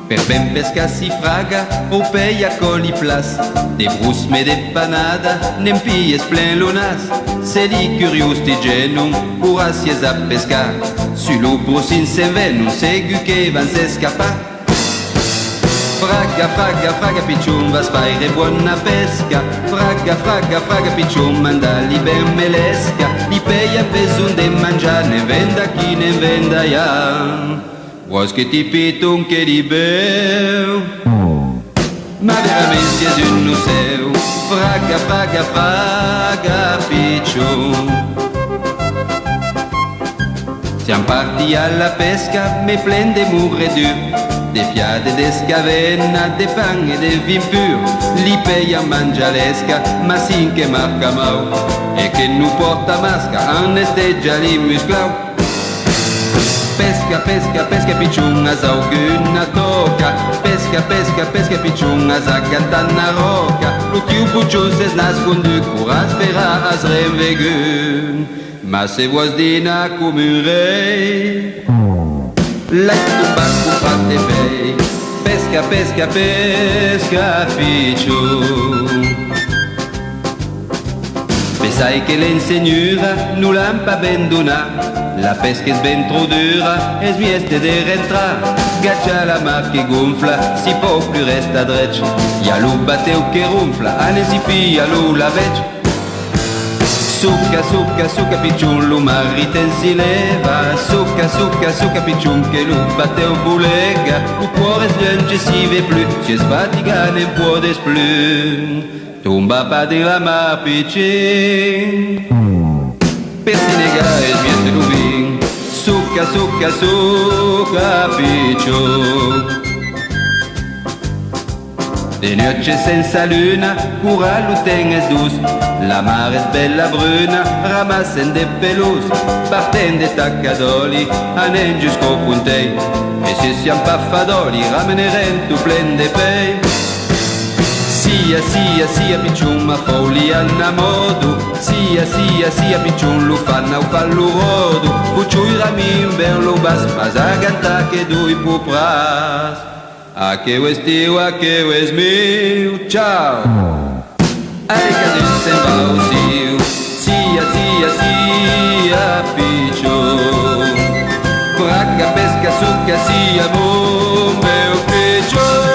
Per ben pesca si fraga, ou paye à coli place. Des brousses mais des panades, n'empies plein lunas. C'est di curios di genum, curassies a pescar. Su lupus in sevenum, segu che van se scappa. Fraga, fraga, fraga piccium, vas fare buona pesca. Fraga, fraga, fraga piccium, mandali ben melesca. Li peia pesun de mangiare, ne venda chi ne venda ja. Vuoi che ti piton che di beu? Ma veramente è un museo. Fraga, fraga, fraga piccium. Siamo parti alla pesca, me plein de mourredure. Des fiade, des scavenna, des pan e des vin pur. Li peia mangialesca, ma sin che marca mau. E che nu porta masca, anesteggia li musclau. Pesca, pesca, pesca picciun, asauguna toca. Pesca, pesca, pesca picciun, azagantana roca. Lu tiu pucciun se nascondu, curas fera as revegun. Ma se vuos dina cum un rei, la tumba cupate vei. Pesca, pesca, pesca picciun. Pensai che l'insegnura nu l'ampa ben dona. La pesca è ben tro dura, es mieste de rentrar. Gaccia la mar che gonfla, si può più resta dreccia. Ya lu bateu che ronfla, ane si pia lu la vecchia. Succa, succa, succa picciun, lu mariten si leva. Succa, succa, succa picciun, che lu bateu bulega. Lu cuore sghiange si ve plus, si sfatiga ne può des plus. Tomba pas de la mar piccin. Per Senegal es mieste lubin. Succa, succa, succa picciun. De noche senza luna, cura l'uten es dus. La mar es bella bruna, ramassen de pelus. Parten de taccadoli, anen jusqu'au puntei. E se siam pa fadoli, rameneren tu plen de pei. Sia, sia, sia picciun, ma folia na modu. Sia, sia, sia picciun, lu fanna u fallu rodu. Pucciui ramin ben lu bas, mas aganta che dui pu pras. A che tiu, a che es miu, ciao. Ai cadun se va o siu. Sia, sia, sia picciun. Fracca, pesca, succa, sia, meu picciun.